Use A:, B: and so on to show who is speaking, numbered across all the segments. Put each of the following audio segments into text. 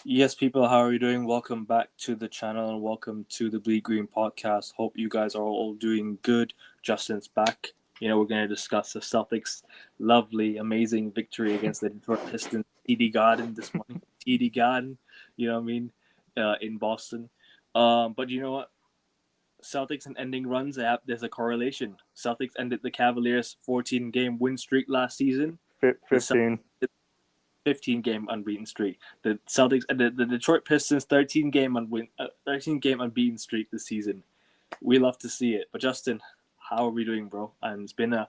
A: Yes, people, how are you doing? Welcome back to the channel and welcome to the Bleed Green podcast. Hope you guys are all doing good. Justin's back. We're going to discuss the Celtics' lovely, amazing victory against the Detroit Pistons, TD Garden this morning. TD Garden, you know what I mean, in Boston. But you know what? Celtics and ending runs, there's a correlation. Celtics ended the Cavaliers' 14-game win streak last season. The
B: 15.
A: 15-game unbeaten streak. The Celtics and the Detroit Pistons 13-game unbeaten streak this season. We love to see it. But Justin, how are we doing, bro? And it's been a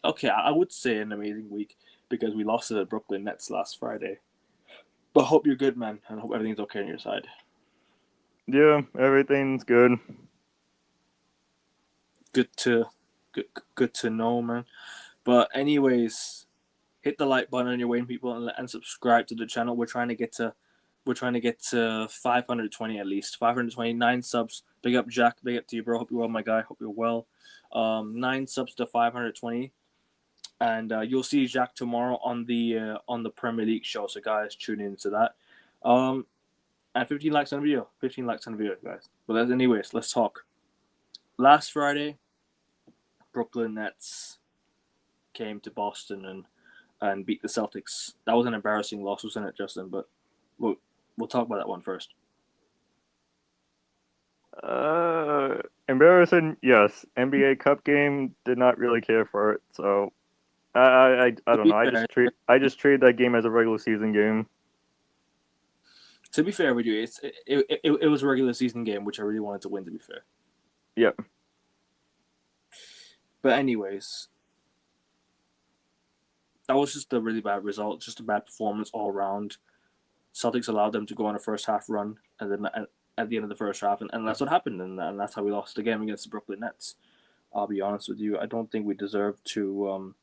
A: okay. I would say an amazing week because we lost to the Brooklyn Nets last Friday. But hope you're good, man, and hope everything's okay on your side.
B: Yeah, everything's good.
A: Good to good to know, man. But anyways, hit the like button on your way, people, and subscribe to the channel. We're trying to get to 520 at least. 529 subs. Big up Jack. Big up to you, bro. Hope you're well, my guy. Hope you're well. 9 subs to 520, and you'll see Jack tomorrow on the Premier League show. So guys, tune into that. And 15 likes on the video. 15 likes on the video, guys. But anyways, let's talk. Last Friday, Brooklyn Nets came to Boston and beat the Celtics. That was an embarrassing loss, wasn't it, Justin? But we'll talk about that one first.
B: Embarrassing, yes. NBA Cup game, did not really care for it. So I
A: To
B: don't
A: be
B: know.
A: fair,
B: I just treat that game as a regular season game.
A: to be fair with you, it was a regular season game, which I really wanted to win. To be fair,
B: Yeah.
A: but anyways, that was just a really bad result, just a bad performance all around. Celtics allowed them to go on a first half run, and then at the end of the first half, and that's what happened, and that's how we lost the game against the Brooklyn Nets. I'll be honest with you, I don't think we deserve to.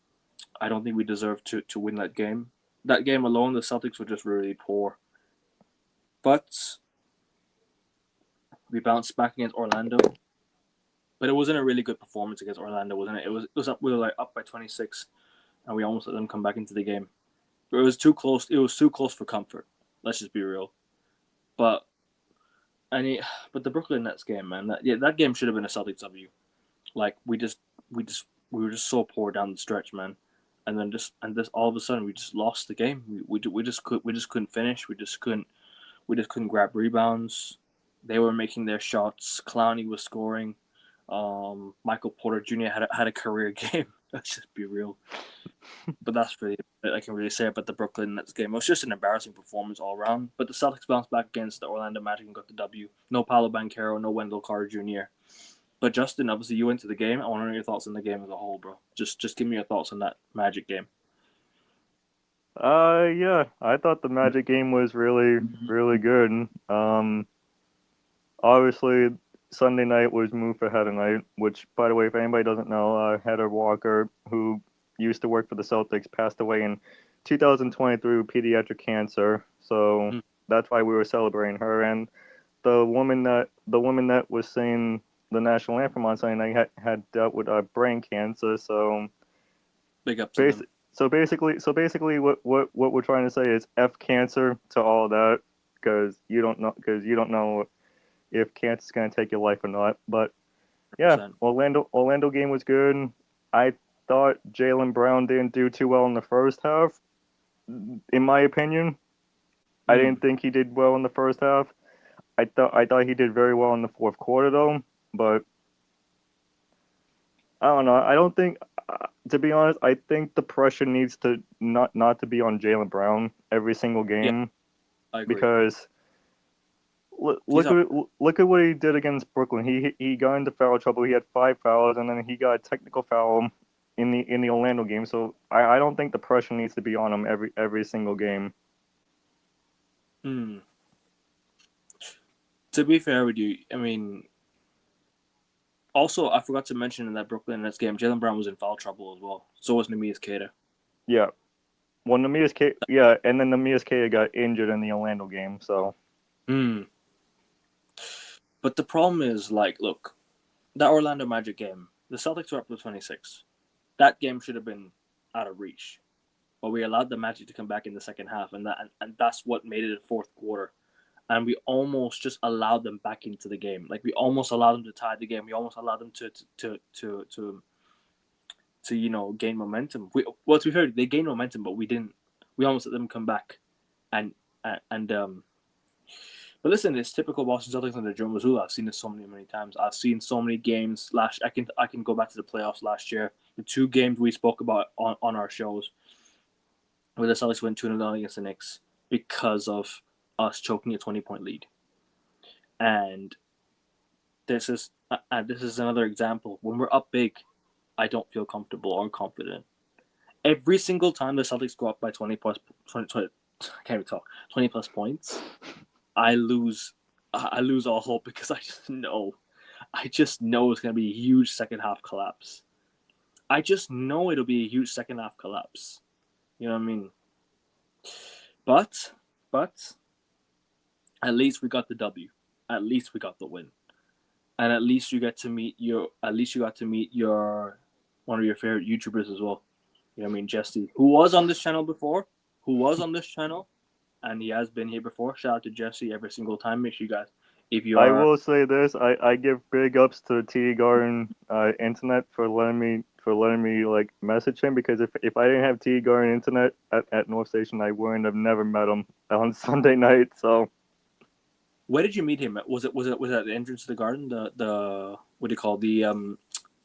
A: I don't think we deserve to win that game. That game alone, the Celtics were just really poor. But we bounced back against Orlando. But it wasn't a really good performance against Orlando, wasn't it? It was up. We were like up by 26, and we almost let them come back into the game. But it was too close. It was too close for comfort. Let's just be real. But any, but the Brooklyn Nets game, man, that game should have been a Celtics W. Like we were just so poor down the stretch, man. And then just all of a sudden we just lost the game. We just couldn't finish. We just couldn't grab rebounds. They were making their shots. Clowney was scoring. Michael Porter Jr. had a career game. Let's just be real. But that's really I can really say about the Brooklyn Nets game. It was just an embarrassing performance all around. But the Celtics bounced back against the Orlando Magic and got the W. No Paolo Banchero, no Wendell Carter Jr. But Justin, obviously you went to the game. I want to know your thoughts on the game as a whole, bro. Just give me your thoughts on that Magic game.
B: Yeah. I thought the Magic game was really, really good. Obviously, Sunday night was moved for Heather night, which, by the way, if anybody doesn't know, Heather Walker, who used to work for the Celtics, passed away in 2023 with pediatric cancer. So
A: Mm.
B: that's why we were celebrating her. And the woman that was singing the national anthem on Sunday night had dealt with brain cancer. So
A: Big up to them.
B: basic. So basically, what we're trying to say is F cancer to all of that, because you don't know if cancer's gonna take your life or not. But yeah,
A: 100%.
B: Orlando game was good. I thought Jaylen Brown didn't do too well in the first half. In my opinion, I
A: Mm.
B: didn't think he did well in the first half. I thought he did very well in the fourth quarter though. But I don't know. I don't think, to be honest, I think the pressure needs to not to be on Jaylen Brown every single
A: Yeah,
B: game,
A: I agree.
B: because
A: He's
B: look
A: up.
B: at look at what he did against Brooklyn. He got into foul trouble. He had 5 fouls, and then he got a technical foul in the Orlando game. So I don't think the pressure needs to be on him every single game.
A: Mm. To be fair with you, I mean, also I forgot to mention in that Brooklyn Nets game, Jaylen Brown was in foul trouble as well. So was Nemias Queta.
B: Yeah. Well, Namias K. Yeah, and then Namias K got injured in the Orlando game. So
A: Mm. But the problem is, like, look, that Orlando Magic game, the Celtics were up to 26. That game should have been out of reach. but we allowed the Magic to come back in the second half, and that's what made it a fourth quarter. And we almost just allowed them back into the game. Like we almost allowed them to tie the game. We almost allowed them to gain momentum. Well, to be fair, they gained momentum, but we didn't. We almost let them come back, and and But listen, it's typical Boston Celtics under Joe Mazzulla. I've seen this so many times. I've seen so many games. I can go back to the playoffs last year. The two games we spoke about on our shows, where the Celtics went 2-0 against the Knicks because of us choking a 20-point lead. And this is another example. When we're up big, I don't feel comfortable or confident. Every single time the Celtics go up by 20 plus 20 can't even talk 20 plus points, I lose all hope because I just know it's going to be a huge second half collapse. I just know it'll be a huge second half collapse. You know what I mean? But at least we got the W. At least we got the win. And at least you got to meet your one of your favorite YouTubers as well. You know what I mean? Jesse, who was on this channel before, and he has been here before. Shout out to Jesse every single time. Make sure you guys, if you
B: I
A: are,
B: will say this: I give big ups to T Garden Internet for letting me like message him, because if I didn't have T Garden Internet at North Station, I wouldn't have never met him on Sunday night. So
A: where did you meet him? Was it at the entrance to the garden? The what do you call the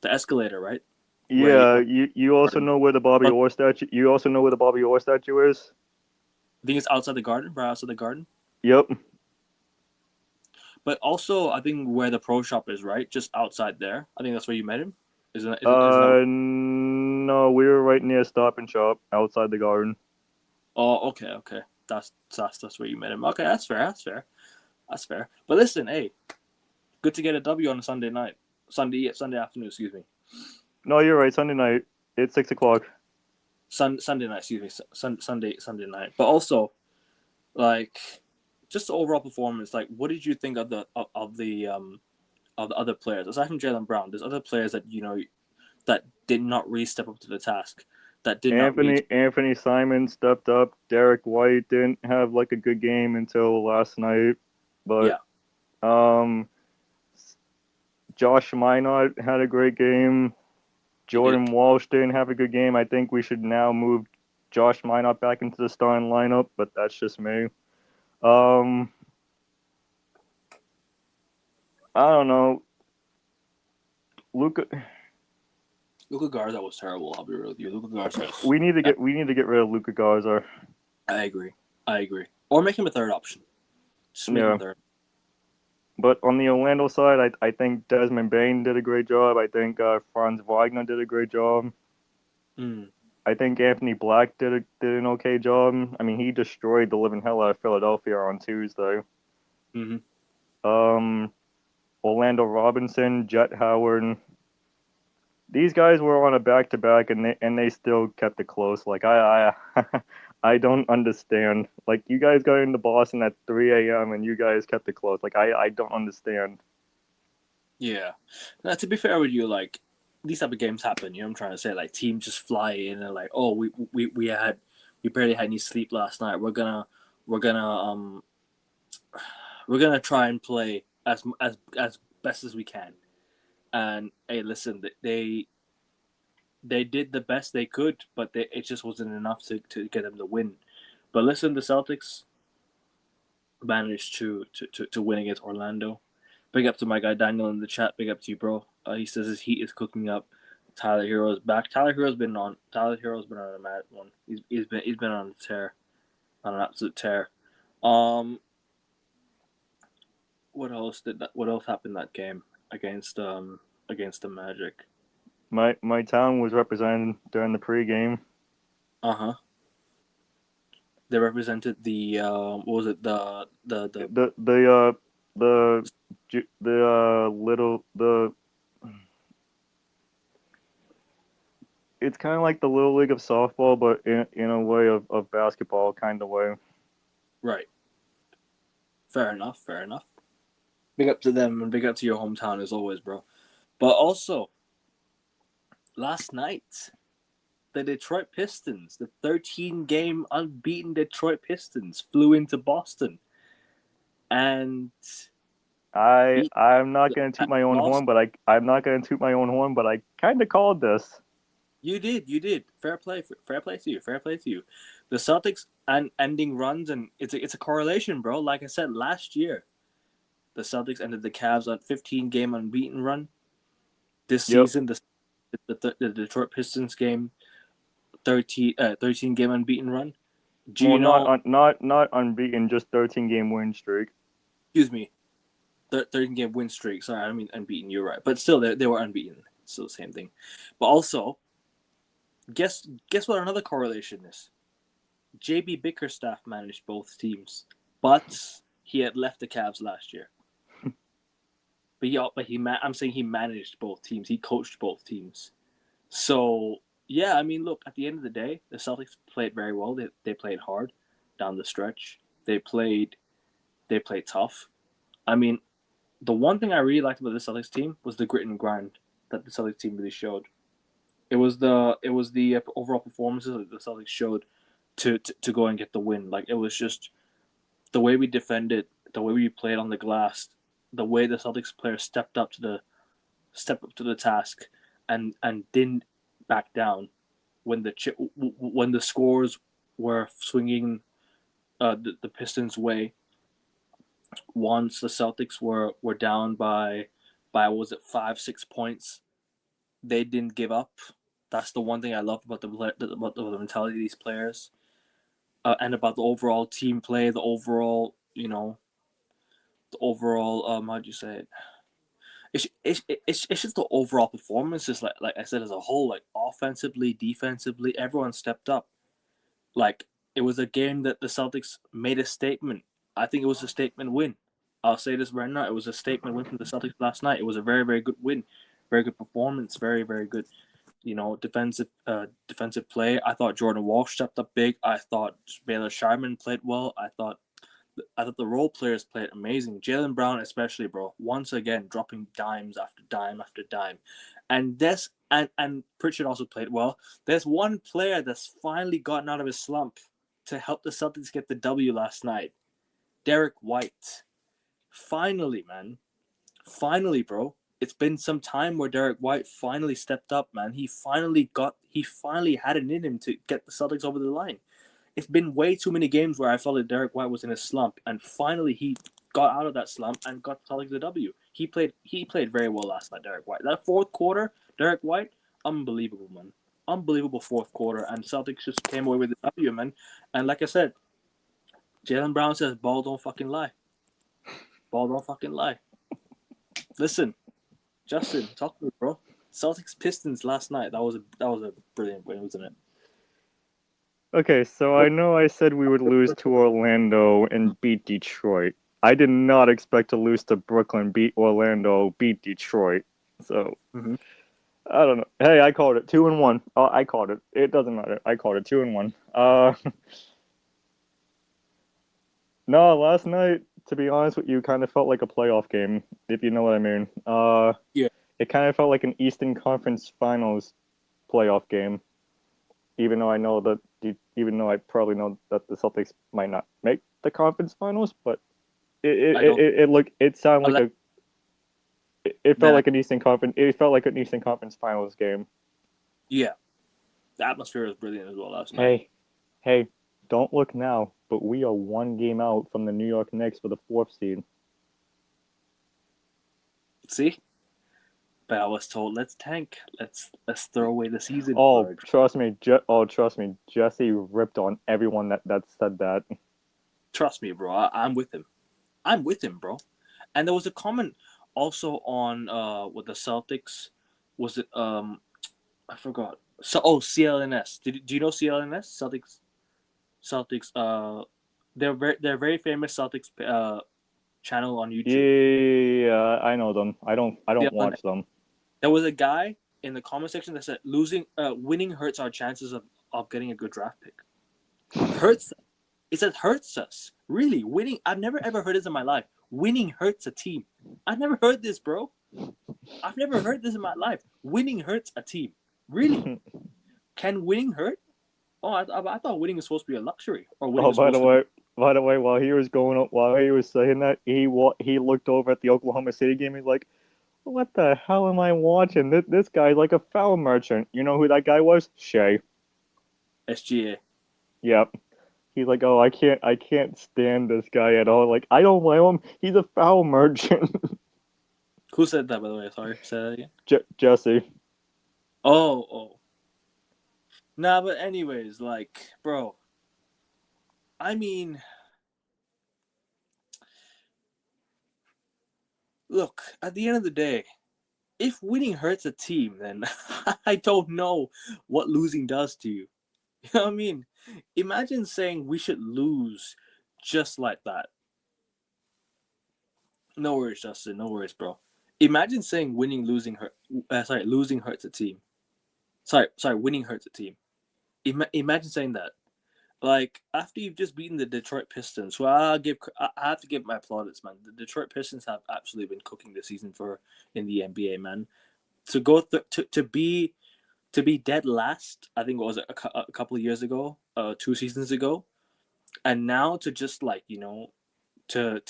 A: escalator, right?
B: yeah, you also know where the Bobby Orr statue. You also know where the Bobby Orr statue is.
A: I think it's outside the garden, right outside the garden.
B: Yep.
A: But also, I think where the pro shop is, right, just outside there. I think that's where you met him. Isn't that...
B: No, we were right near Stop and Shop outside the garden.
A: Oh, okay. That's where you met him. Okay, that's fair. But listen, hey, good to get a W on a Sunday night, Sunday afternoon. Excuse me.
B: No, you're right. Sunday night. It's 6:00.
A: Sunday night. Excuse me. Sunday night. But also, like, just the overall performance. Like, what did you think of the other players aside from Jaylen Brown? There's other players that that did not really step up to the task. That did
B: Anthony Simon stepped up. Derek White didn't have like a good game until last night, but Josh Minot had a great game. Jordan Walsh didn't have a good game. I think we should now move Josh Minot back into the starting lineup, but that's just me. I don't know. Luka
A: Garza was terrible. I'll be real with you. Luka Garza.
B: We need to get rid of Luka Garza.
A: I agree. Or make him a third option. Just make him a third.
B: But on the Orlando side, I think Desmond Bain did a great job. I think Franz Wagner did a great job. I think Anthony Black did an okay job. I mean, he destroyed the living hell out of Philadelphia on Tuesday. Orlando Robinson, Jet Howard. These guys were on a back-to-back, and they still kept it close. Like I I don't understand. Like, you guys got into Boston at 3 a.m. and you guys kept it close. Like, I don't understand.
A: Yeah. Now, to be fair with you, like, these type of games happen. You know what I'm trying to say? Like, teams just fly in and like, oh, we barely had any sleep last night. We're gonna try and play as best as we can. And hey, listen, they did the best they could, but it just wasn't enough to get them the win. But listen, the Celtics managed to win against Orlando. Big up to my guy Daniel in the chat. Big up to you, bro. He says his heat is cooking up. Tyler Hero's back. Tyler Hero's been on a mad one. He's been on a tear, on an absolute tear. What else happened that game against the Magic?
B: My town was represented during the pregame.
A: They represented the what was it, the
B: it's kind of like the little league of softball, but in a way of basketball kind of way.
A: Right. Fair enough. Big up to them and big up to your hometown as always, bro. But also, last night the Detroit Pistons, the 13-game unbeaten Detroit Pistons, flew into Boston and
B: I'm not gonna toot my own
A: lost.
B: horn, but I'm not gonna toot my own horn, but I kind of called this.
A: You did. Fair play to you. Fair play to you. The Celtics and ending runs, and it's a correlation, bro. Like I said last year, the Celtics ended the Cavs on 15-game unbeaten run. This
B: Yep.
A: season, the Detroit Pistons game 13-game unbeaten run. Do you know?
B: Not unbeaten, just 13-game win streak.
A: Excuse me, 13-game win streak. Sorry, I don't mean unbeaten. You're right, but still, they were unbeaten. Still the same thing. But also, guess what? Another correlation is. JB Bickerstaff managed both teams, but he had left the Cavs last year. I'm saying he managed both teams. He coached both teams. So yeah, I mean, look, at the end of the day, the Celtics played very well. They played hard down the stretch. They played tough. I mean, the one thing I really liked about the Celtics team was the grit and grind that the Celtics team really showed. It was the overall performances that the Celtics showed to go and get the win. Like, it was just the way we defended, the way we played on the glass, the way the Celtics players stepped up to the task and didn't back down when the scores were swinging the Pistons' way. Once the Celtics were down by what was it, 5-6 points, they didn't give up. That's the one thing I love about the mentality of these players, and about the overall team play, the overall how do you say it? It's just the overall performance. Just like I said, as a whole, like offensively, defensively, everyone stepped up. Like, it was a game that the Celtics made a statement. I think it was a statement win. I'll say this right now. It was a statement win from the Celtics last night. It was a very, very good win. Very good performance. Very, very good, defensive play. I thought Jordan Walsh stepped up big. I thought Baylor Sharman played well. I thought the role players played amazing. Jaylen Brown especially, bro. Once again, dropping dimes after dime after dime. And Pritchard also played well. There's one player that's finally gotten out of his slump to help the Celtics get the W last night. Derek White. Finally, man. Finally, bro. It's been some time where Derek White finally stepped up, man. He finally had it in him to get the Celtics over the line. It's been way too many games where I felt that Derek White was in a slump, and finally he got out of that slump and got the Celtics the W. He played very well last night, Derek White. That fourth quarter, Derek White, unbelievable, man. Unbelievable fourth quarter, and Celtics just came away with the W, man. And like I said, Jaylen Brown says, ball don't fucking lie. Ball don't fucking lie. Listen, Justin, talk to me, bro. Celtics Pistons last night. That was a brilliant win, wasn't it?
B: Okay, so I know I said we would lose to Orlando and beat Detroit. I did not expect to lose to Brooklyn, beat Orlando, beat Detroit. So, I don't know. Hey, I called it 2-1. Oh, I called it. It doesn't matter. I called it 2-1. No, last night, to be honest with you, kind of felt like a playoff game, if you know what I mean.
A: Yeah.
B: It kind of felt like an Eastern Conference Finals playoff game. Even though I probably know that the Celtics might not make the conference finals, but it felt like an Eastern Conference. It felt like an Eastern Conference Finals game.
A: Yeah, the atmosphere was brilliant as well last night.
B: Hey, don't look now, but we are one game out from the New York Knicks for the 4th seed.
A: See, but I was told let's tank, let's throw away the season.
B: Trust me, Jesse ripped on everyone that said that.
A: Trust me, bro. I'm with him, bro. And there was a comment also on with the Celtics. Was it I forgot. So CLNS. Do you know CLNS? Celtics. They're very famous Celtics channel on YouTube.
B: Yeah, I know them. I don't watch them.
A: There was a guy in the comment section that said winning hurts our chances of getting a good draft pick. Hurts. It says hurts us. Really, winning. I've never ever heard this in my life. Winning hurts a team. I've never heard this, bro. I've never heard this in my life. Winning hurts a team. Really? Can winning hurt? Oh, I thought winning was supposed to be a luxury, or winning
B: Oh,
A: was supposed to be.
B: by the way, while he was saying that, he looked over at the Oklahoma City game. He's like, "What the hell am I watching? This guy's like a foul merchant." You know who that guy was? Shea.
A: SGA.
B: Yep. He's like, "Oh, I can't stand this guy at all. Like, I don't blame him. He's a foul merchant."
A: Who said that, by the way? Sorry, say that again.
B: Jesse.
A: Oh. Nah, but anyways, like, bro. I mean, look. At the end of the day, if winning hurts a team, then I don't know what losing does to you. You know what I mean? Imagine saying we should lose just like that. No worries, Justin. No worries, bro. Imagine saying losing hurts a team. Winning hurts a team. Imagine saying that. Like after you've just beaten the Detroit Pistons, who I have to give my plaudits, man. The Detroit Pistons have absolutely been cooking this season for in the NBA, man. To go to be dead last, I think it was a couple of years ago, 2 seasons ago, and now to just like to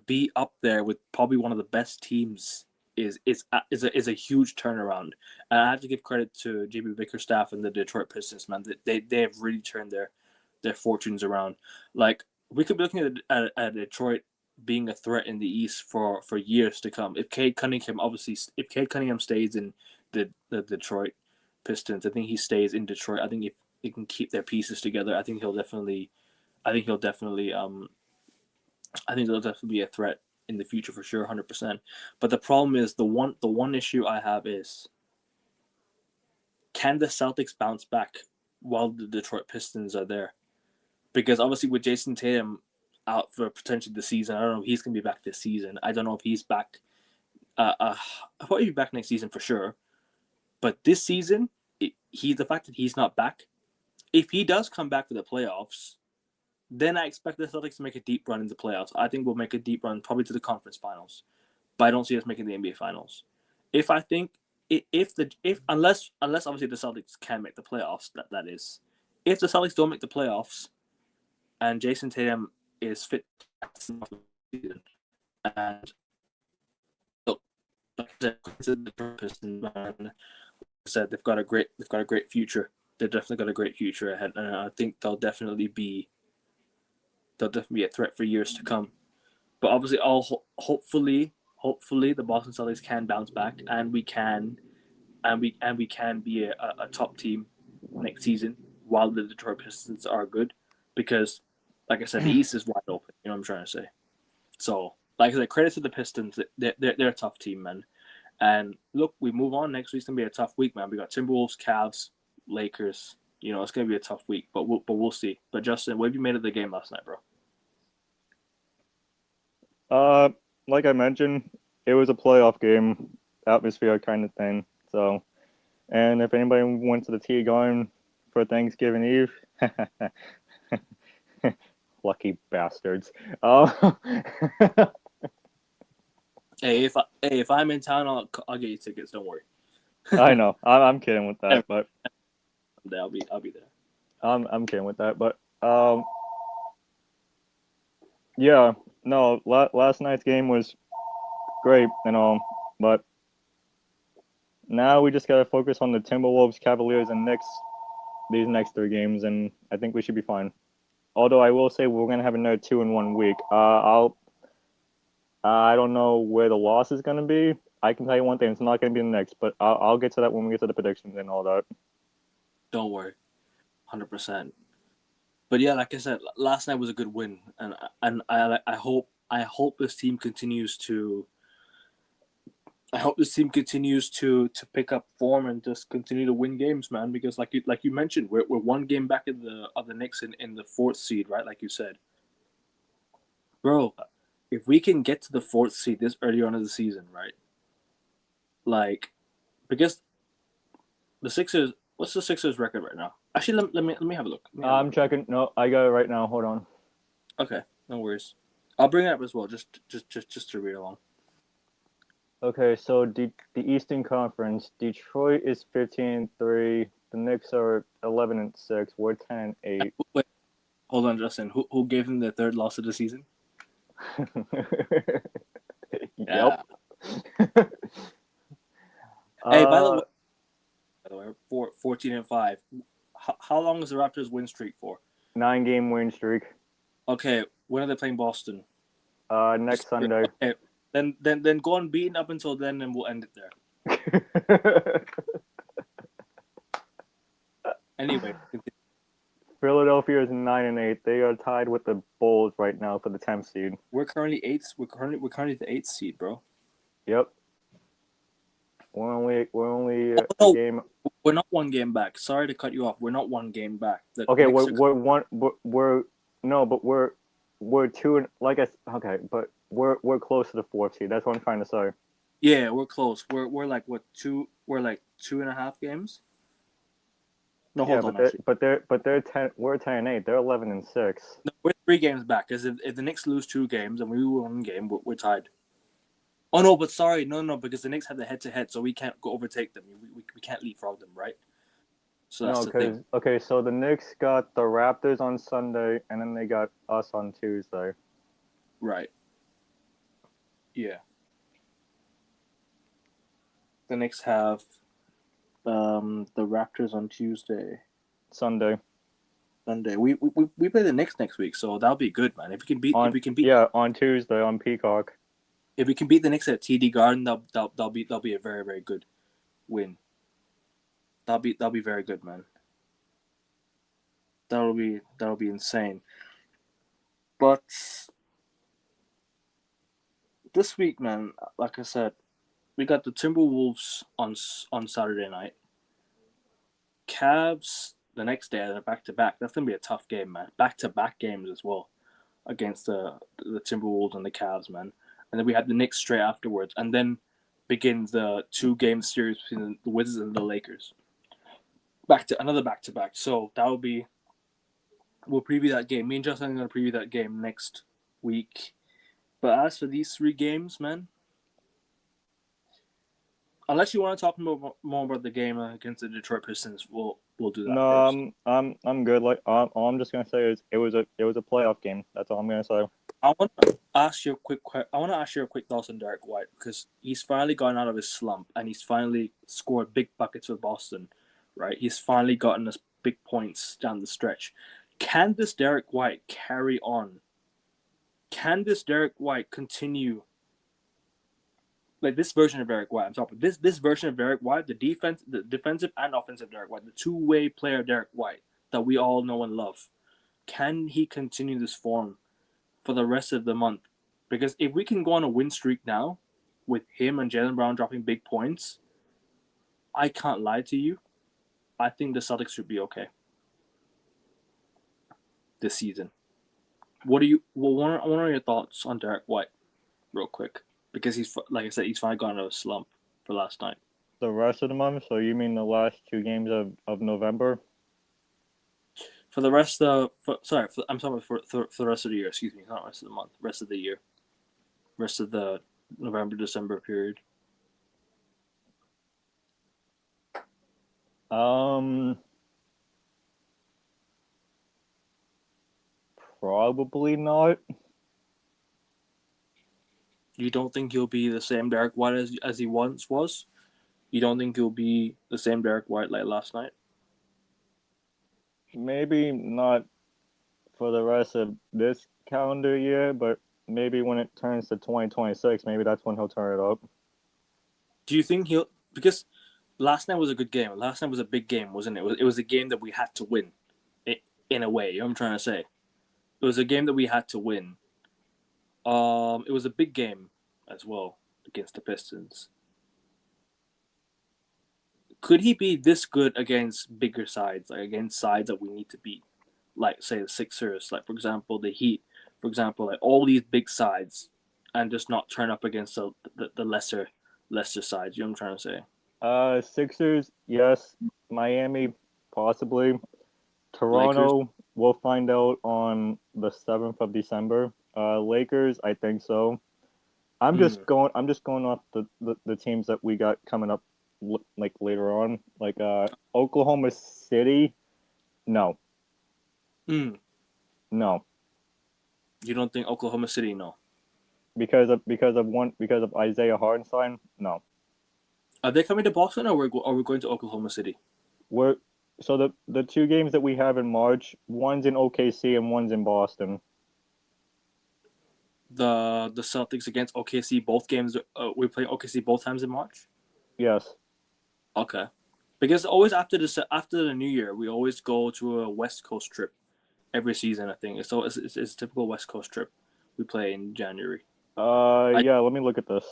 A: be up there with probably one of the best teams is a huge turnaround. And I have to give credit to JB Bickerstaff and the Detroit Pistons, man. They have really turned their fortunes around. Like we could be looking at Detroit being a threat in the East for years to come. If Cade Cunningham stays in the Detroit Pistons, I think he stays in Detroit. I think if they can keep their pieces together, I think he'll definitely I think they'll definitely be a threat in the future for sure, 100%. But the problem is the one issue I have is, can the Celtics bounce back while the Detroit Pistons are there? Because obviously with Jason Tatum out for potentially the season, I don't know if he's gonna be back this season. I don't know if he's back. I'll probably be back next season for sure. But this season, the fact that he's not back. If he does come back for the playoffs, then I expect the Celtics to make a deep run in the playoffs. I think we'll make a deep run probably to the conference finals, but I don't see us making the NBA finals. If I think if unless obviously the Celtics can make the playoffs, that is, if the Celtics don't make the playoffs and Jason Tatum is fit and look, like I said, the Pistons, man, said they've got a great future. They've definitely got a great future ahead, and I think they'll definitely be a threat for years to come. But obviously, hopefully, the Boston Celtics can bounce back, and we can be a top team next season while the Detroit Pistons are good, because, like I said, the East is wide open. You know what I'm trying to say. So, like I said, credit to the Pistons. They're a tough team, man. And look, we move on. Next week's gonna be a tough week, man. We got Timberwolves, Cavs, Lakers. It's gonna be a tough week, but we'll see. But Justin, what have you made of the game last night, bro?
B: Uh, like I mentioned, it was a playoff game, atmosphere kind of thing. So, and if anybody went to the Tea Garden for Thanksgiving Eve, lucky bastards.
A: If I'm in town, I'll get you tickets. Don't worry.
B: I know, I'm kidding with that, but
A: I'll be there.
B: I'm kidding with that, but yeah, no, last night's game was great and all, but now we just gotta focus on the Timberwolves, Cavaliers, and Knicks these next 3 games, and I think we should be fine. Although I will say we're gonna have another 2 in 1 week. I don't know where the loss is gonna be. I can tell you one thing: it's not gonna be the Knicks, but I'll get to that when we get to the predictions and all that.
A: Don't worry, 100%. But yeah, like I said, last night was a good win, and I hope this team continues to. I hope this team continues to pick up form and just continue to win games, man. Because like you mentioned, we're 1 game back of the Knicks in the 4th seed, right? Like you said, bro. If we can get to the 4th seed this early on in the season, right? Like, because the Sixers, what's the Sixers record right now? Actually, let me have a look.
B: I'm checking. No, I got it right now. Hold on.
A: Okay, no worries. I'll bring it up as well, just to read along.
B: Okay, so the Eastern Conference, Detroit is 15-3, The Knicks are 11-6. We're 10-8.
A: Wait, hold on, Justin. Who gave them their third loss of the season?
B: Yep.
A: Yeah. Hey,
B: uh,
A: by the way, 14-5. How long is the Raptors' win streak for?
B: 9-game win streak.
A: Okay, when are they playing Boston?
B: Next Sunday.
A: Okay, then go unbeaten up until then, and we'll end it there. Anyway,
B: Philadelphia is 9-8. They are tied with the Bulls right now for the 10th seed.
A: we're currently eighth. We're currently the eighth seed, bro.
B: Yep. We're only a
A: no.
B: game.
A: We're not one game back. Sorry to cut you off. We're not one game back. The
B: Okay,
A: Knicks
B: we're one. We're two. But we're close to the 4th seed. That's what I'm trying to say.
A: Yeah, we're close. We're like what two? We're like 2.5 games. No,
B: Yeah,
A: hold on. Actually,
B: but they're 10. We're 10-8. They're 11-6.
A: no, we're 3 games back. Because if the Knicks lose 2 games and we win 1 game, we're tied. Oh no, but sorry, no, because the Knicks have the head-to-head, so we can't go overtake them. We can't leapfrog them, right? So that's
B: No,
A: the thing.
B: okay, so the Knicks got the Raptors on Sunday, and then they got us on Tuesday.
A: Right. Yeah. The Knicks have the Raptors on Tuesday.
B: Sunday.
A: We play the Knicks next week, so that'll be good, man. If we can beat
B: on Tuesday on Peacock.
A: If we can beat the Knicks at TD Garden, that'll be a very, very good win. That'll be very good, man. That'll be insane. But this week, man, like I said, we got the Timberwolves on Saturday night. Cavs the next day, they're back to back. That's gonna be a tough game, man. Back to back games as well against the Timberwolves and the Cavs, man. And then we had the Knicks straight afterwards, and then begins the 2-game series between the Wizards and the Lakers. Back to back. So that will be. We'll preview that game. Me and Justin are going to preview that game next week. But as for these 3 games, man, unless you want to talk more about the game against the Detroit Pistons, we'll do that.
B: No,
A: first.
B: I'm good. Like all I'm just gonna say is it was a playoff game. That's all I'm gonna say.
A: I want to ask you a quick thoughts on Derek White, because he's finally gotten out of his slump and he's finally scored big buckets for Boston, right? He's finally gotten us big points down the stretch. Can this Derek White carry on? Can this Derek White continue? Like this version of Derek White, I'm talking this version of Derek White, the defensive and offensive Derek White, the two-way player Derek White that we all know and love. Can he continue this form for the rest of the month? Because if we can go on a win streak now with him and Jaylen Brown dropping big points, I can't lie to you, I think the Celtics should be okay this season. What are your thoughts on Derek White, real quick? Because he's, like I said, he's finally gone out of a slump for last night.
B: The rest of the month? So you mean the last 2 games of November?
A: For the rest of I'm talking for the rest of the year. Excuse me, not rest of the month. Rest of the year. Rest of the November December period.
B: Probably not.
A: You don't think he'll be the same Derek White as he once was? You don't think he'll be the same Derek White like last night?
B: Maybe not for the rest of this calendar year, but maybe when it turns to 2026, maybe that's when he'll turn it up.
A: Do you think he'll? Because last night was a good game. Last night was a big game, wasn't it? It was a game that we had to win, in a way. You know what I'm trying to say? It was a game that we had to win. It was a big game as well against the Pistons. Could he be this good against bigger sides, like against sides that we need to beat, like say the Sixers, like for example the Heat, for example, like all these big sides, and just not turn up against the lesser sides? You know what I'm trying to
B: say? Sixers, yes. Miami, possibly. Toronto, Lakers. We'll find out on the 7th of December. Lakers, I think so. I'm just going off the teams that we got coming up like later on. Like Oklahoma City, no,
A: Mm.
B: no,
A: You don't think Oklahoma City? No.
B: because of Isaiah Hartenstein, no.
A: Are they coming to Boston, or are we going to Oklahoma City?
B: We're so the two games that we have in March, one's in OKC and one's in Boston.
A: The Celtics against OKC, both games. We're playing OKC both times in March.
B: Yes.
A: Okay, because always after the New Year, we always go to a West Coast trip every season. I think it's a typical West Coast trip. We play in January.
B: Yeah. Let me look at this.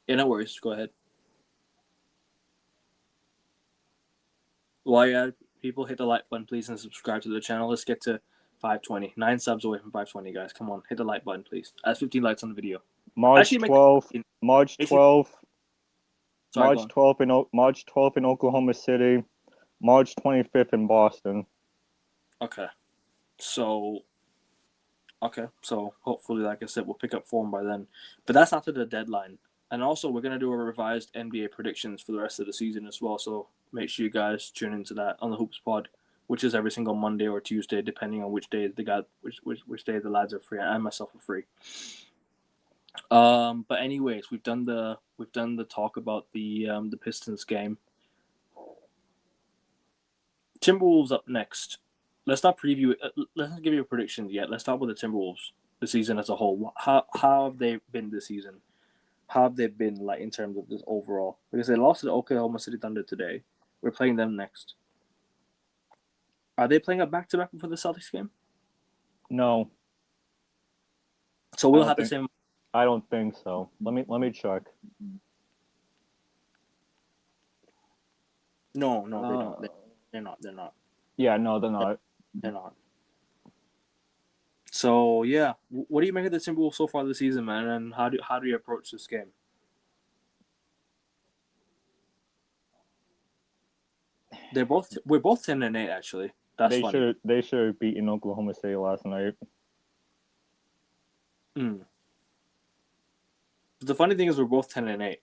A: Yeah, no worries. Go ahead. While you're at it, people, hit the like button, please, and subscribe to the channel. Let's get to 520. 9 subs away from 520, guys. Come on, hit the like button, please. That's 15 likes on the video.
B: March
A: Actually,
B: 12th. March
A: actually,
B: 12th.
A: sorry,
B: March 12th in Oklahoma City. March 25th in Boston.
A: Okay. So hopefully, like I said, we'll pick up form by then. But that's after the deadline. And also, we're going to do a revised NBA predictions for the rest of the season as well. So make sure you guys tune into that on the Hoops Pod, which is every single Monday or Tuesday, depending on which day which day the lads are free. I myself are free. But anyways, we've done the talk about the Pistons game. Timberwolves up next. Let's not preview it. Let's not give you a prediction yet. Let's talk about the Timberwolves, the season as a whole. How have they been this season? How have they been like in terms of this overall? Because they lost to the Oklahoma City Thunder today. We're playing them next. Are they playing a back-to-back before the Celtics game?
B: No.
A: So we'll have the same.
B: I don't think so. Let me check.
A: No, they don't. They're not.
B: Yeah, no, they're not.
A: They're not. So yeah, what do you make of the Timberwolves so far this season, man? And how do you approach this game? We're both 10-8 actually. That's funny.
B: They should have beaten Oklahoma City last night.
A: The funny thing is we're both 10-8.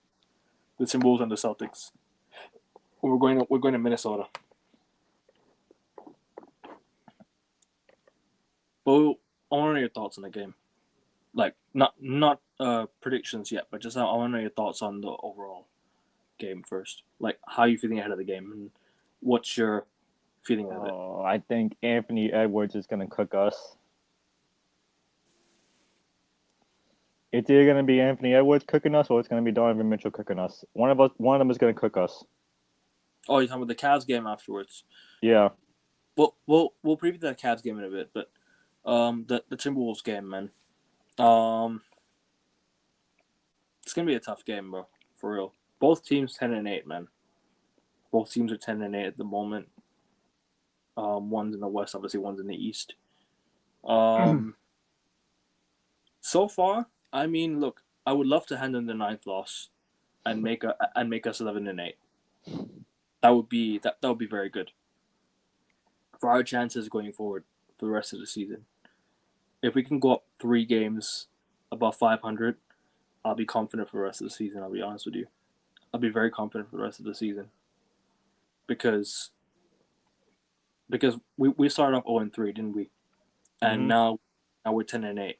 A: The Timberwolves and the Celtics. We're going to Minnesota. But I want to know your thoughts on the game. Like not predictions yet, but just I want to know your thoughts on the overall game first. Like how are you feeling ahead of the game, and what's your feeling of it?
B: I think Anthony Edwards is going to cook us. It's either going to be Anthony Edwards cooking us, or it's going to be Donovan Mitchell cooking us. One of them is going to cook us.
A: Oh, you're talking about the Cavs game afterwards.
B: Yeah.
A: We'll preview that Cavs game in a bit, but the Timberwolves game, man. It's gonna be a tough game, bro. For real. Both teams 10-8, man. Both teams are 10-8 at the moment. One's in the West, obviously. One's in the East. So far, I mean, look, I would love to hand in the 9th loss and make us 11-8. That would be very good for our chances going forward for the rest of the season. If we can go up 3 games above 500, I'll be confident for the rest of the season. I'll be honest with you. I'll be very confident for the rest of the season because we started off 0-3, didn't we? And now we're 10-8.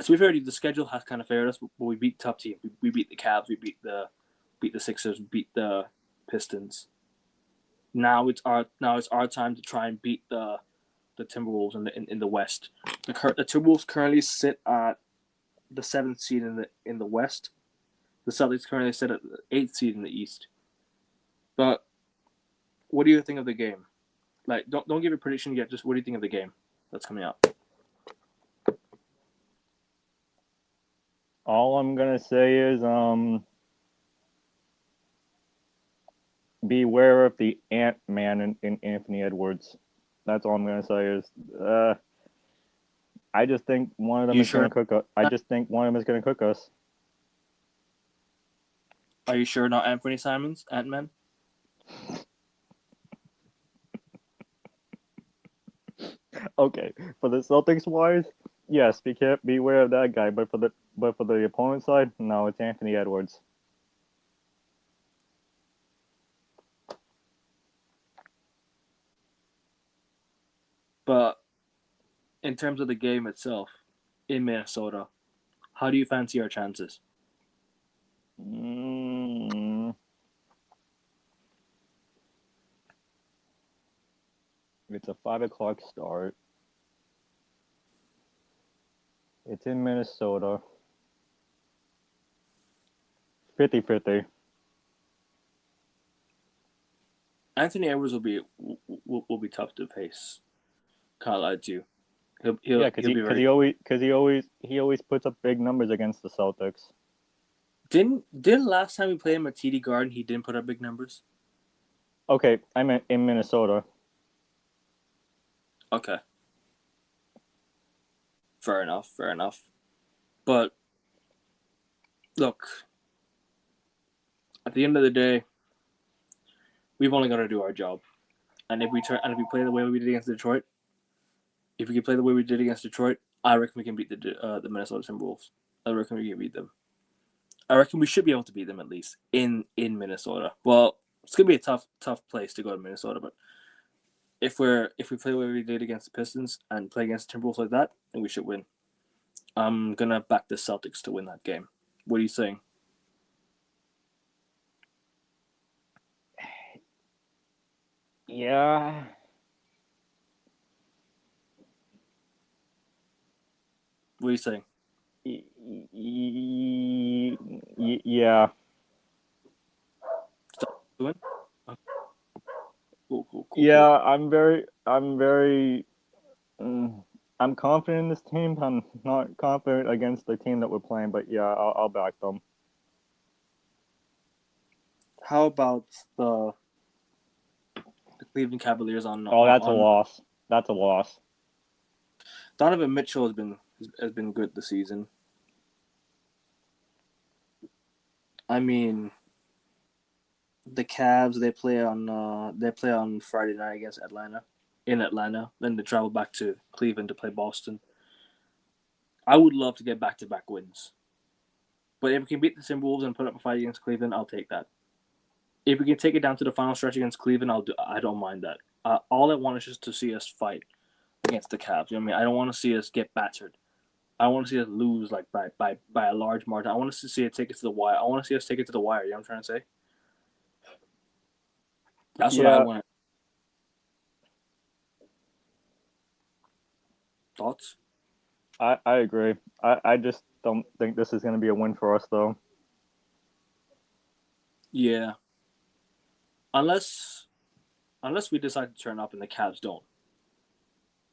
A: So we've already the schedule has kind of favored us, but we beat tough teams. We beat the Cavs, we beat the Sixers, we beat the Pistons. Now it's our time to try and beat the Timberwolves in the West. The Timberwolves currently sit at the 7th seed in the West. The Celtics currently sit at the 8th seed in the East. But what do you think of the game? Like, don't give a prediction yet. Just what do you think of the game that's coming up?
B: All I'm gonna say is beware of the Ant-Man in Anthony Edwards. That's all I'm gonna say is I just think one of them is gonna cook us. I just think one of them is gonna cook us.
A: Are you sure not Anthony Simons, Ant-Man?
B: Okay, for the Celtics wise, yes, beware of that guy. But for the opponent side, no, it's Anthony Edwards.
A: But in terms of the game itself in Minnesota, how do you fancy our chances?
B: Mm, it's a 5 o'clock start. It's in Minnesota. 50-50.
A: Anthony Edwards will be tough to face. Can't lie to you.
B: Yeah, because
A: He'll be very.
B: he always puts up big numbers against the Celtics.
A: Didn't last time we played him at TD Garden he didn't put up big numbers?
B: Okay, I'm in Minnesota.
A: Okay. Fair enough. But look, at the end of the day, we've only got to do our job. And if we play the way we did against Detroit, if we can play the way we did against Detroit, I reckon we can beat the Minnesota Timberwolves. I reckon we can beat them. I reckon we should be able to beat them at least in Minnesota. Well, it's gonna be a tough place to go to Minnesota, but if we play the way we did against the Pistons and play against the Timberwolves like that, then we should win. I'm gonna back the Celtics to win that game. What are you saying?
B: Yeah.
A: What are you saying?
B: Yeah.
A: Win? Cool.
B: Yeah, I'm confident in this team. I'm not confident against the team that we're playing, but yeah, I'll back them.
A: How about the Cleveland Cavaliers
B: Oh, that's a
A: on
B: loss. That's a loss.
A: Donovan Mitchell has been good this season. I mean, the Cavs they play on Friday night against Atlanta in Atlanta. Then they travel back to Cleveland to play Boston. I would love to get back-to-back wins, but if we can beat the Timberwolves and put up a fight against Cleveland, I'll take that. If we can take it down to the final stretch against Cleveland, I don't mind that. All I want is just to see us fight against the Cavs. You know what I mean? I don't want to see us get battered. I want to see us lose like by a large margin. I want us to see it take it to the wire. I want to see us take it to the wire. You know what I'm trying to say? That's what I
B: Yeah,
A: want. Thoughts?
B: I agree. I just don't think this is going to be a win for us, though.
A: Yeah. Unless we decide to turn up and the Cavs don't,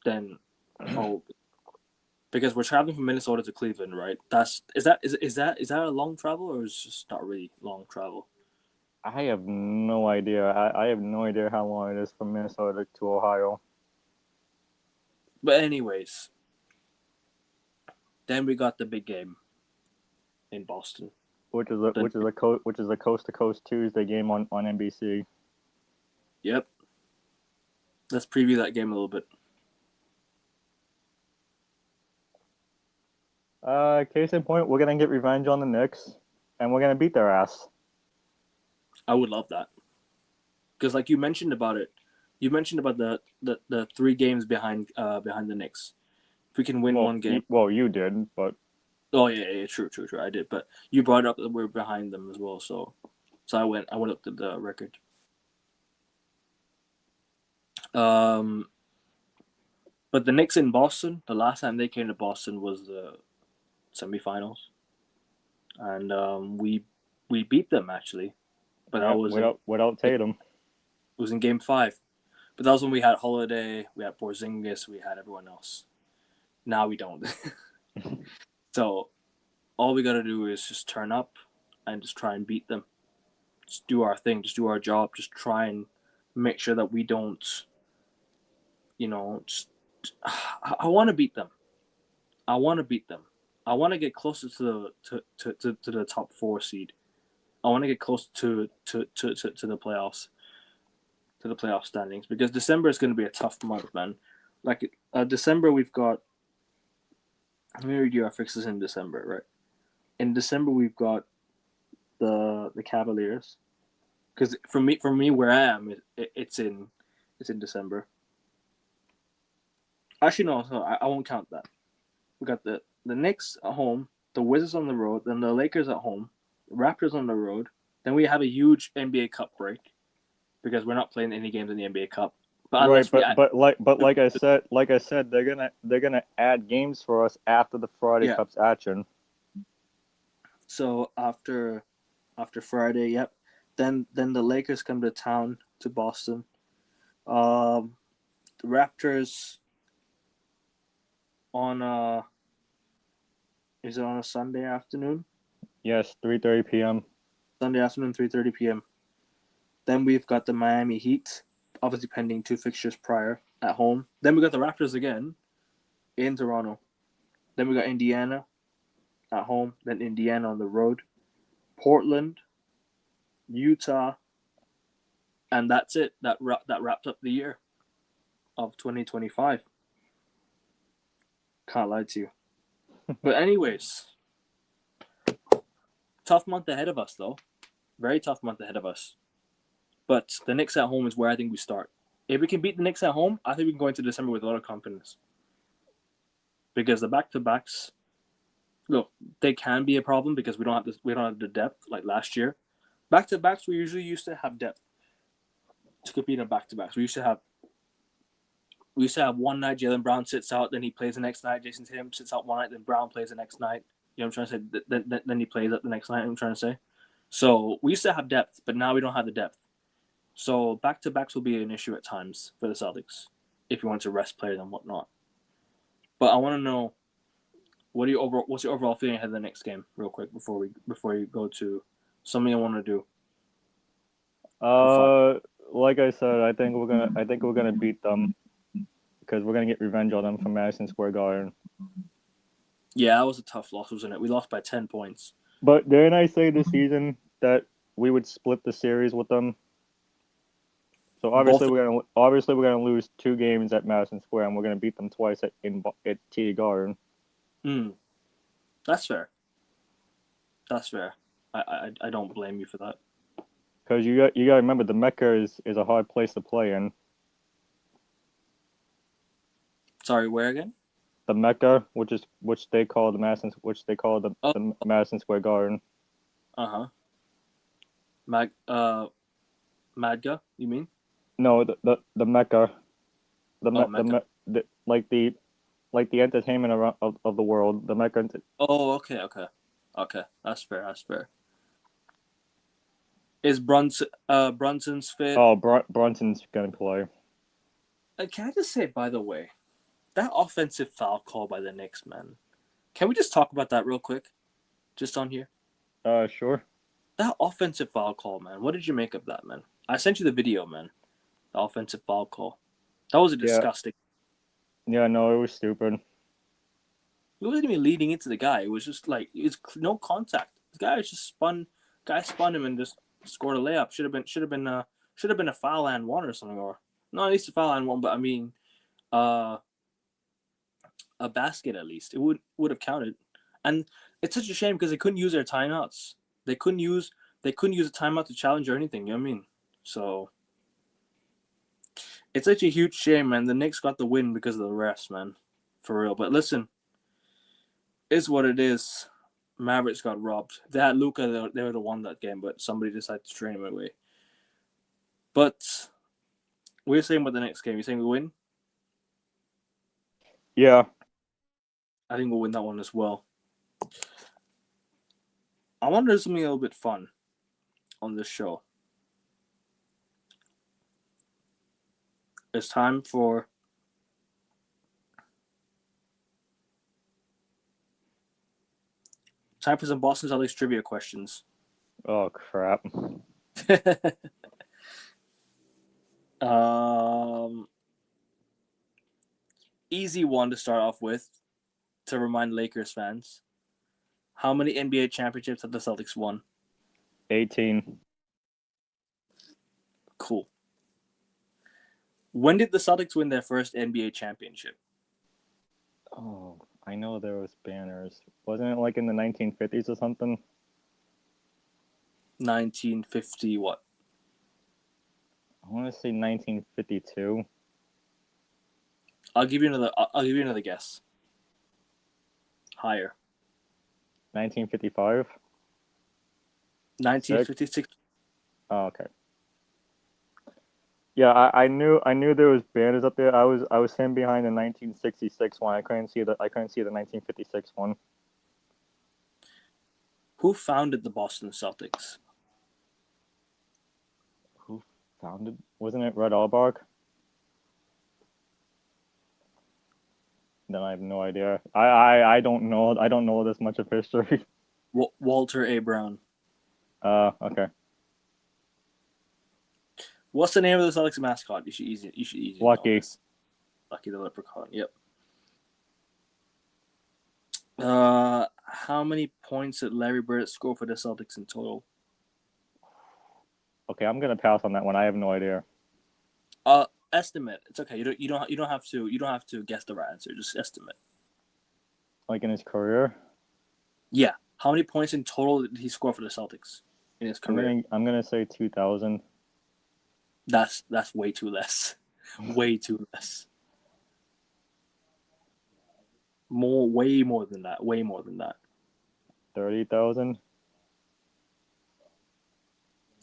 A: then because we're traveling from Minnesota to Cleveland, right? Is that a long travel or is it just not really long travel?
B: I have no idea. I have no idea how long it is from Minnesota to Ohio.
A: But anyways, then we got the big game in Boston.
B: Which is a coast to coast Tuesday game on NBC.
A: Yep. Let's preview that game a little bit.
B: Case in point, we're gonna get revenge on the Knicks, and we're gonna beat their ass.
A: I would love that. Because like you mentioned about the 3 games behind the Knicks. If we can win one game.
B: You did, but
A: Oh yeah, true. I did, but you brought up that we're behind them as well, so I went up to the record. But the Knicks in Boston, the last time they came to Boston was the semifinals, and we beat them actually, but that was
B: without Tatum.
A: It was in Game 5, but that was when we had Holiday, we had Porzingis, we had everyone else. Now we don't. So all we gotta do is just turn up and just try and beat them. Just do our thing, just do our job, just try and make sure that we don't, I want to beat them. I want to get closer to the top 4 seed. I want to get close to the playoffs, to the playoff standings, because December is going to be a tough month, man. Like December, we've got. Let me read you our fixes in December, right? In December, we've got the Cavaliers, because for me where I am, it's in December. Actually, no, I won't count that. We got the Knicks at home, the Wizards on the road, then the Lakers at home, the Raptors on the road. Then we have a huge NBA Cup break because we're not playing any games in the NBA Cup. But
B: Right,
A: unless we
B: like I said, they're gonna add games for us after the Friday
A: yeah.
B: Cup's action.
A: So after Friday, yep. Then the Lakers come to town to Boston. The Raptors on is it on a Sunday afternoon?
B: Yes, 3:30 p.m.
A: Sunday afternoon, 3:30 p.m. Then we've got the Miami Heat, obviously pending 2 fixtures prior at home. Then we got the Raptors again in Toronto. Then we got Indiana at home. Then Indiana on the road. Portland, Utah, and that's it. That wrapped up the year of 2025. Can't lie to you. But anyways, tough month ahead of us though. Very tough month ahead of us. But the Knicks at home is where I think we start. If we can beat the Knicks at home, I think we can go into December with a lot of confidence. Because the back-to-backs, look, they can be a problem because we don't have the depth like last year. Back-to-backs, we usually used to have depth to compete in back-to-backs. We used to have one night Jaylen Brown sits out, then he plays the next night. Jason Tatum sits out one night, then Brown plays the next night. You know what I'm trying to say? Then he plays up the next night. I'm trying to say. So we used to have depth, but now we don't have the depth. So back-to-backs will be an issue at times for the Celtics if you want to rest players and whatnot. But I want to know what's your overall feeling ahead of the next game, real quick, before you go to something I want to do.
B: Like I said, I think we're gonna beat them because we're gonna get revenge on them from Madison Square Garden.
A: Yeah, that was a tough loss, wasn't it? We lost by 10 points.
B: But didn't I say this season that we would split the series with them? So obviously we're gonna lose 2 games at Madison Square, and we're gonna beat them twice at TD Garden.
A: That's fair. That's fair. I don't blame you for that.
B: Because you got to remember the Mecca is a hard place to play in.
A: Sorry, where again?
B: The Mecca, which they call the Madison Square Garden.
A: Madga, you mean?
B: No, the Mecca,
A: Mecca.
B: like the entertainment of the world, the Mecca.
A: Oh, okay. That's fair. Is Brunson's fit?
B: Oh, Brunson's gonna play.
A: Can I just say, by the way, that offensive foul call by the Knicks, man. Can we just talk about that real quick, just on here?
B: Sure.
A: That offensive foul call, man. What did you make of that, man? I sent you the video, man. The offensive foul call. That was a disgusting.
B: Yeah, no, it was stupid.
A: It wasn't even leading into the guy. It was just like it's no contact. The guy just spun. Guy spun him and just scored a layup. Should have been a foul and one or something, or not at least a foul and one, but I mean, a basket at least. It would have counted. And it's such a shame because they couldn't use their timeouts. They couldn't use a timeout to challenge or anything. You know what I mean? So it's such a huge shame, man. The Knicks got the win because of the refs, man. For real. But listen, it's what it is. Mavericks got robbed. They had Luka. They would have won that game, but somebody decided to train him away. But we're saying about the next game. You saying we win?
B: Yeah.
A: I think we'll win that one as well. I want to do something a little bit fun on this show. It's time for some Boston Celtics trivia questions.
B: Oh crap.
A: Easy one to start off with, to remind Lakers fans. How many NBA championships have the Celtics won?
B: 18.
A: Cool. When did the Celtics win their first NBA championship?
B: Oh, I know there was banners. Wasn't it like in the 1950s or something?
A: 1950 what?
B: I want to say 1952.
A: I'll give you another. I'll give you another guess. Higher.
B: 1955.
A: 1956.
B: Oh, okay. Yeah, I knew there was banners up there. I was him behind the 1966 one. I couldn't see the 1956 one.
A: Who founded the Boston Celtics?
B: Who founded? Wasn't it Red Auerbach? Then I have no idea. I don't know. I don't know this much of history.
A: Walter A. Brown.
B: Okay.
A: What's the name of the Celtics mascot? You should easy know
B: Lucky.
A: this. Lucky the Leprechaun. Yep. How many points did Larry Bird score for the Celtics in total?
B: Okay, I'm gonna pass on that one. I have no idea.
A: Estimate. It's okay. You don't have to guess the right answer. Just estimate.
B: Like in his career.
A: Yeah. How many points in total did he score for the Celtics in his career?
B: I'm gonna say 2,000.
A: That's way too less. Way too less. Way more than that. Way more than that.
B: 30,000.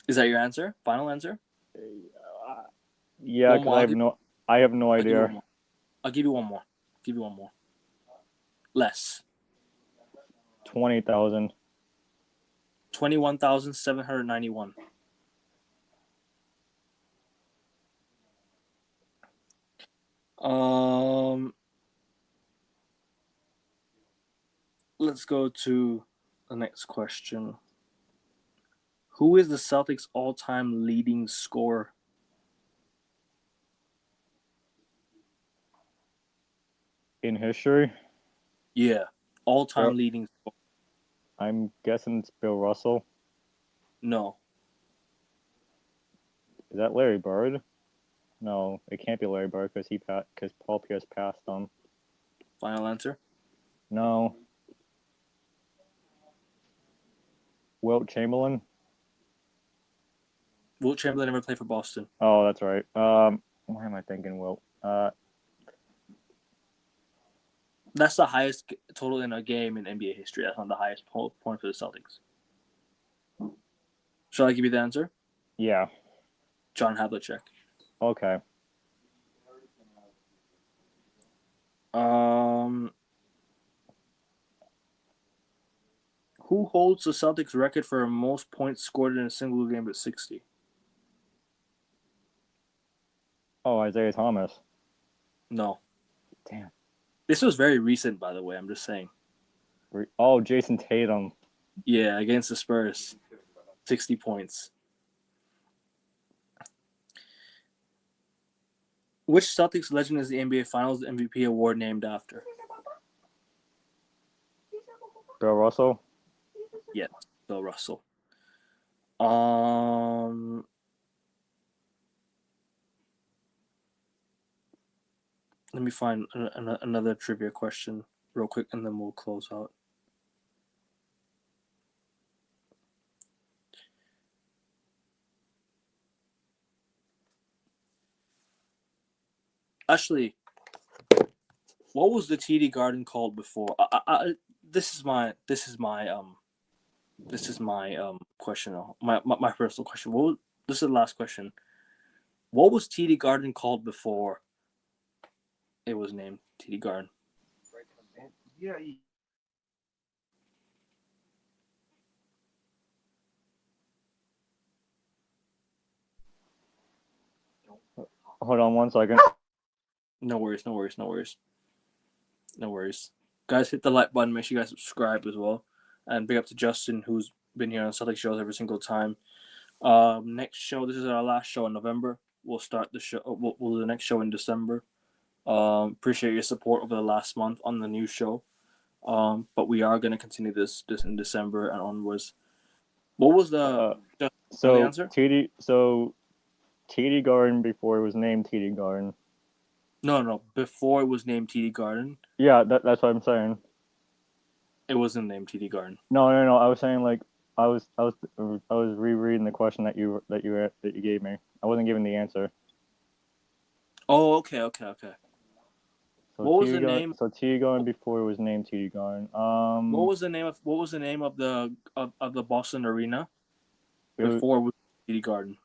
A: Is that your answer? Final answer?
B: Yeah, because I have no idea.
A: I'll give you one more. Give you one more. Less.
B: 20,000.
A: 21,791. Let's go to the next question. Who is the Celtics' all-time leading scorer?
B: In history?
A: Yeah, all-time leading scorer.
B: I'm guessing it's Bill Russell.
A: No.
B: Is that Larry Bird? No, it can't be Larry Bird because Paul Pierce passed him.
A: Final answer?
B: No. Wilt Chamberlain?
A: Wilt Chamberlain never played for Boston.
B: Oh, that's right. Why am I thinking Wilt?
A: That's the highest total in a game in NBA history. That's not the highest point for the Celtics. Shall I give you the answer?
B: Yeah.
A: John Havlicek.
B: Okay.
A: Who holds the Celtics record for most points scored in a single game at 60?
B: Oh, Isaiah Thomas.
A: No.
B: Damn.
A: This was very recent, by the way. I'm just saying.
B: Oh, Jason Tatum.
A: Yeah, against the Spurs. 60 points. Which Celtics legend is the NBA Finals MVP award named after?
B: Bill Russell.
A: Yes, Bill Russell. Let me find another trivia question real quick, and then we'll close out. Actually, what was the TD Garden called before? This is my question. My personal question. This is the last question. What was TD Garden called before it was named TD Garden?
C: Yeah.
B: Hold on one second.
A: No worries. Guys, hit the like button. Make sure you guys subscribe as well. And big up to Justin, who's been here on Celtic shows every single time. Next show, this is our last show in November. We'll start the show. We'll do the next show in December. Appreciate your support over the last month on the new show. But we are going to continue this in December and onwards. What was the answer?
B: TD Garden before it was named TD Garden.
A: No. Before it was named TD Garden.
B: Yeah, that's what I'm saying.
A: It wasn't named TD Garden.
B: No. I was saying like I was rereading the question that you gave me. I wasn't giving the answer.
A: Oh, okay.
B: So
A: What was
B: TD
A: the name?
B: So TD Garden before it was named TD Garden.
A: What was the name of the Boston Arena
B: it was,
A: before it was TD Garden?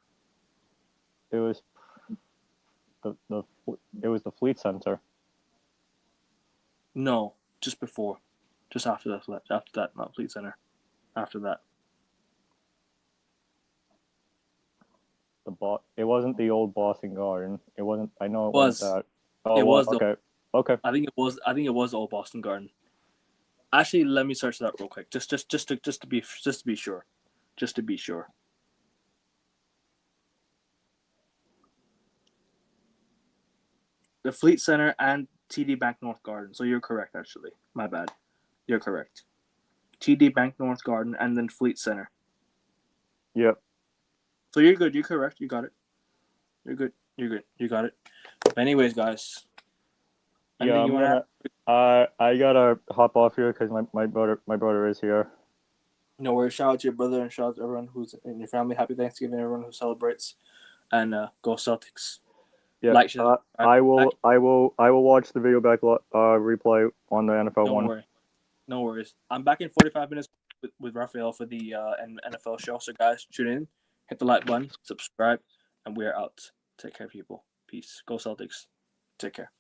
B: it was it was the Fleet Center.
A: No, just before, just after that. After that, not Fleet Center. After that,
B: It wasn't the old Boston Garden. It wasn't. I know it
A: was
B: wasn't that. Oh,
A: it
B: well,
A: was the
B: okay. Okay.
A: I think it was the old Boston Garden. Actually, let me search that real quick, just to be sure, just to be sure. The Fleet Center and TD Bank North Garden. So you're correct, actually. My bad. You're correct. TD Bank North Garden and then Fleet Center.
B: Yep.
A: So you're good. You're correct. You got it. You're good. You're good. You got it. But anyways, guys.
B: Yeah, I gotta hop off here because my brother is here.
A: No worries. Shout out to your brother and shout out to everyone who's in your family. Happy Thanksgiving, everyone who celebrates. And go Celtics.
B: Yeah,
A: Like, share,
B: I will watch the video back replay on the NFL
A: Don't
B: one.
A: worry. No worries. I'm back in 45 minutes with Raphael for the NFL show. So, guys, tune in, hit the like button, subscribe, and we're out. Take care, people. Peace. Go Celtics. Take care.